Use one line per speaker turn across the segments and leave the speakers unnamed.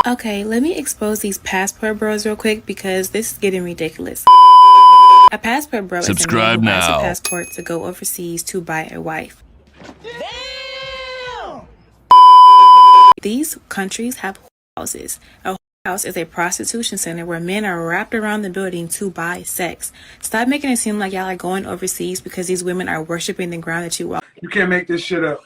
Okay, let me expose these passport bros real quick because this is getting ridiculous. A passport bro is a man who buys a passport to go overseas to buy a wife. Damn! These countries have houses. A house is a prostitution center where men are wrapped around the building to buy sex. Stop making it seem like y'all are going overseas because these women are worshiping the ground that you walk.
You can't make this shit up.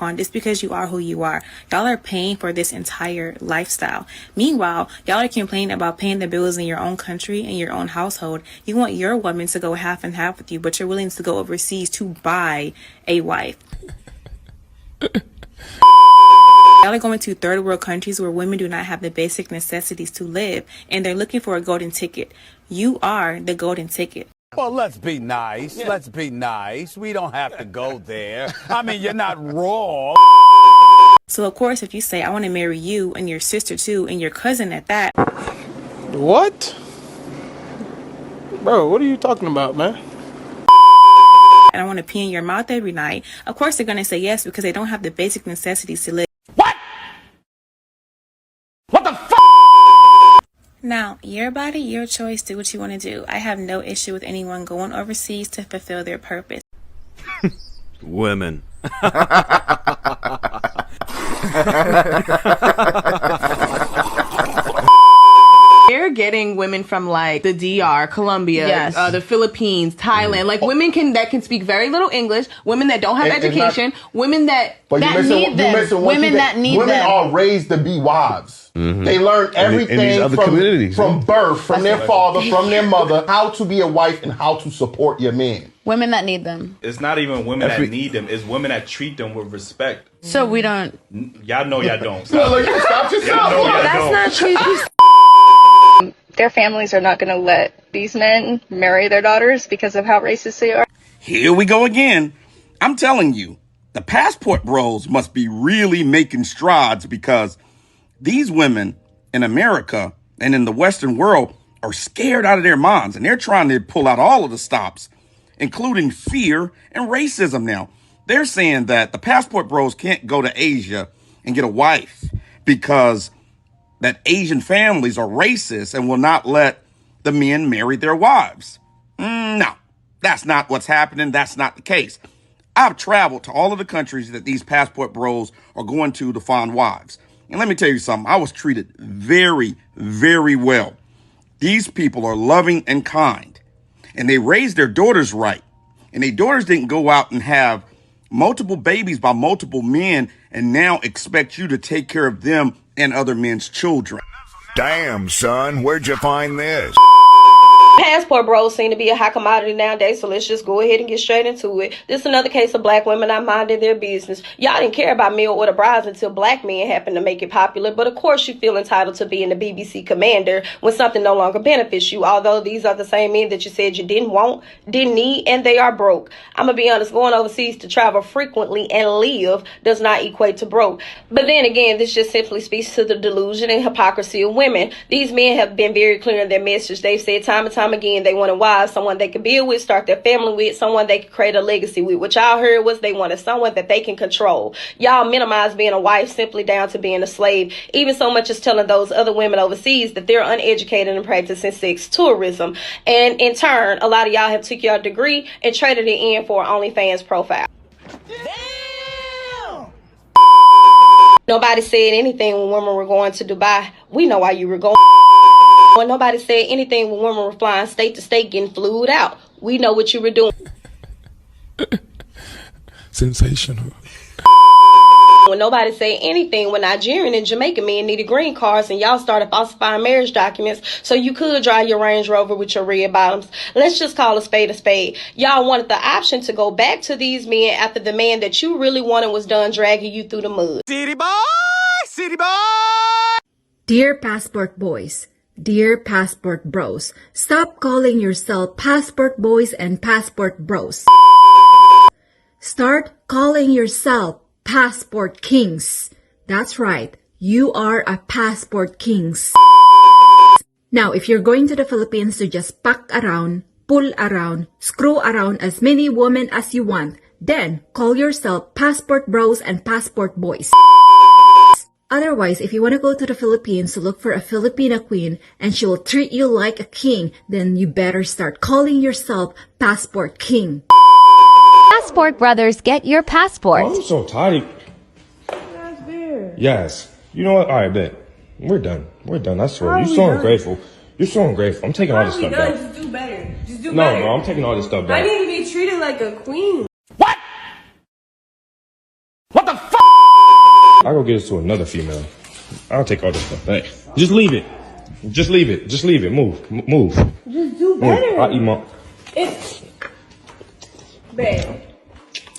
On just because you are who you are. Y'all are paying for this entire lifestyle. Meanwhile, y'all are complaining about paying the bills in your own country and your own household. You want your woman to go half and half with you, but you're willing to go overseas to buy a wife. Y'all are going to third world countries where women do not have the basic necessities to live, and they're looking for a golden ticket. You are the golden ticket.
Well, let's be nice. Yeah. Let's be nice. We don't have to go there. I mean, you're not wrong.
So, of course, if you say, I want to marry you and your sister too and your cousin at that.
What? Bro, what are you talking about, man?
And I want to pee in your mouth every night. Of course, they're going to say yes because they don't have the basic necessities to live.
What? What the fuck?
Now, your body, your choice, do what you want to do. I have no issue with anyone going overseas to fulfill their purpose.
Women.
They're getting women from like the DR, Colombia, the Philippines, Thailand, like women that can speak very little English, women that don't have education, women that need them.
Women are raised to be wives. They learn everything from birth, from their father, from their mother, how to be a wife and how to support your man.
Women that need them.
It's not even women that need them. It's women that treat them with respect.
So we don't.
Y'all know y'all don't. Stop,
stop yourself.
That's not true.
Their families are not going to let these men marry their daughters because of how racist they are.
Here we go again. I'm telling you, the passport bros must be really making strides because these women in America and in the Western world are scared out of their minds, and they're trying to pull out all of the stops, including fear and racism now. They're saying that the passport bros can't go to Asia and get a wife because that Asian families are racist and will not let the men marry their wives. No, that's not what's happening. That's not the case. I've traveled to all of the countries that these passport bros are going to find wives. And let me tell you something. I was treated very, very well. These people are loving and kind, and they raised their daughters right. And their daughters didn't go out and have multiple babies by multiple men and now expect you to take care of them and other men's children.
Damn, son, where'd you find this?
Passport bros seem to be a hot commodity nowadays, so let's just go ahead and get straight into it. This is another case of black women not minding their business. Y'all didn't care about mail order brides until black men happened to make it popular, but of course you feel entitled to being the BBC commander when something no longer benefits you, although these are the same men that you said you didn't want, didn't need, and they are broke. I'm gonna be honest, going overseas to travel frequently and live does not equate to broke. But then again, this just simply speaks to the delusion and hypocrisy of women. These men have been very clear in their message. They've said time and time again they want a wife, someone they can build with, start their family with, someone they can create a legacy with. What y'all heard was they wanted someone that they can control. Y'all minimize being a wife simply down to being a slave, even so much as telling those other women overseas that they're uneducated and practicing sex tourism. And in turn, a lot of y'all have took your degree and traded it in for an OnlyFans profile. Damn! Nobody said anything when women were going to Dubai. We know why you were going. When nobody said anything when women were flying state to state getting flued out. We know what you were doing.
Sensational.
When nobody said anything when Nigerian and Jamaican men needed green cards and y'all started falsifying marriage documents so you could drive your Range Rover with your red bottoms. Let's just call a spade a spade. Y'all wanted the option to go back to these men after the man that you really wanted was done dragging you through the mud.
City boy! City boy!
Dear passport boys, dear passport bros, stop calling yourself passport boys and passport bros. Start calling yourself passport kings. That's right, you are a passport kings. Now, if you're going to the Philippines to just pack around, pull around, screw around as many women as you want, then call yourself passport bros and passport boys. Otherwise, if you want to go to the Philippines to look for a Filipina queen and she will treat you like a king, then you better start calling yourself Passport King.
Passport brothers, get your passport.
Oh, I'm so tired. Yes. You know what? All right, bet. We're done. We're done. I swear. You're so ungrateful. You're so ungrateful. I'm taking all this stuff back.
Just do better. Just do better.
No, I'm taking all this stuff back.
I need to be treated like a queen.
What the f***? I'll go get us to another female. I'll take all this stuff back. Just leave it. Just leave it. Just leave it. Move. Move.
Just do better.
I'll eat my...
Babe.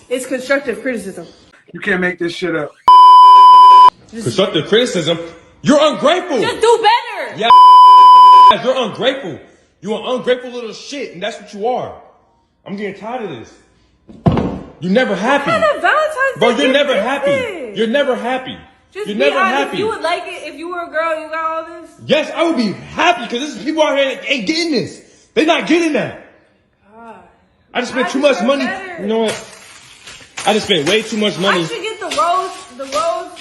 It's constructive criticism.
You can't make this shit up.
Constructive criticism? You're ungrateful.
Just do better.
Yeah, you're ungrateful. You're an ungrateful little shit, and that's what you are. I'm getting tired of this. You're never happy.
What kind of Valentine's Day?
Bro, you're never happy. You're never happy.
Just
you're
be
never
honest.
happy.
You would like it if you were a girl and you got all this?
Yes, I would be happy because there's people out here that ain't getting this. They're not getting that.
God.
I just spent too much money.
Better.
You know what? I just spent way too much money.
I should get the rose,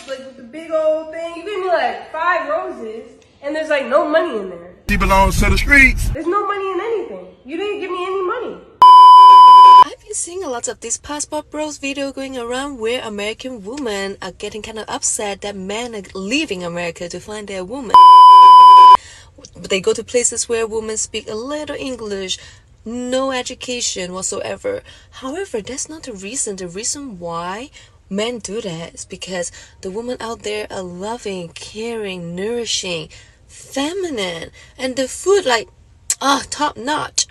like with the big old thing. You give me like 5 roses, and there's like no money in there.
He belongs to the streets.
There's no money in anything. You didn't give me any money.
I've been seeing a lot of these passport bros video going around where American women are getting kind of upset that men are leaving America to find their woman. They go to places where women speak a little English, no education whatsoever. However, that's not the reason. The reason why men do that is because the women out there are loving, caring, nourishing, feminine, and the food like top notch.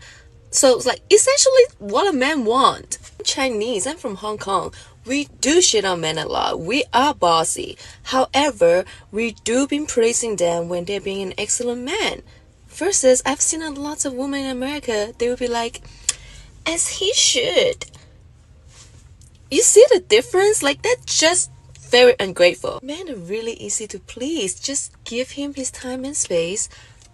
So it's like essentially what a man want. I'm Chinese, I'm from Hong Kong. We do shit on men a lot. We are bossy. However, we do been praising them when they're being an excellent man. Versus, I've seen a lot of women in America, they will be like, as he should. You see the difference? Like, that's just very ungrateful. Men are really easy to please. Just give him his time and space.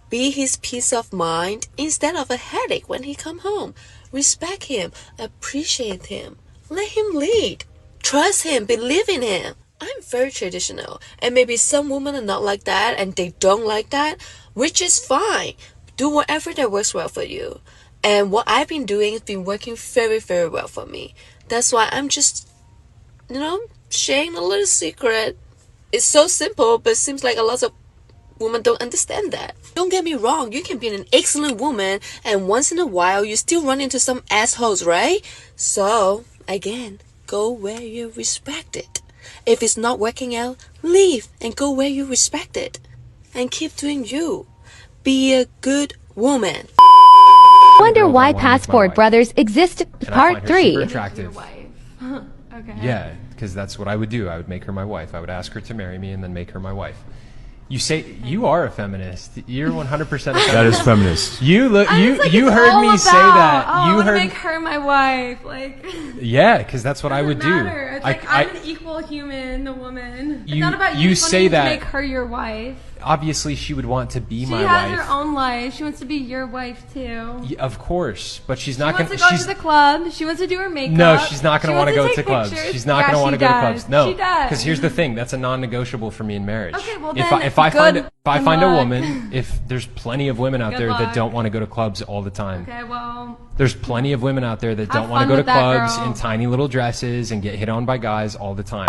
Be his peace of mind instead of a headache when he come home. Respect him. Appreciate him. Let him lead. Trust him. Believe in him. I'm very traditional. And maybe some women are not like that and they don't like that, which is fine. Do whatever that works well for you. And what I've been doing has been working very, very well for me. That's why I'm just, sharing a little secret. It's so simple, but it seems like a lot of women don't understand that. Don't get me wrong, you can be an excellent woman and once in a while you still run into some assholes, right? So, again, go where you're respected. If it's not working out, leave and go where you're respected. And keep doing you. Be a good woman.
Wonder why passport brothers exist. Part 3.
Super attractive.
Okay.
Yeah, because that's what I would do. I would make her my wife. I would ask her to marry me and then make her my wife. You say you are a feminist. You're 100% a feminist.
That is feminist.
You look.
Like,
you heard me say that.
I want to make her my wife. Like.
Yeah, because that's what I would do.
It's like I'm an equal human, a woman. It's
You-
not about
you
you
say
wanting
that-
to make her your wife.
Obviously, she would want to be
She
my
has
wife.
her own life. She wants to be your wife too.
Yeah, of course, but she's
She
not
wants
going
to go to the club. She wants to do her makeup.
No, she's not going to want to go
take
to clubs.
pictures.
She's not
Yeah,
going to want to go to
does.
clubs. No,
She does.
because here's the thing: that's a non-negotiable for me in marriage.
Okay, well
if
then,
I
good
find a
luck.
woman, if there's plenty of women out
Good
there
luck.
that don't want to go to clubs all the time.
Okay, well.
There's plenty of women out there that
Have
don't want to
fun
go to
with that
clubs
girl.
in tiny little dresses and get hit on by guys all the time.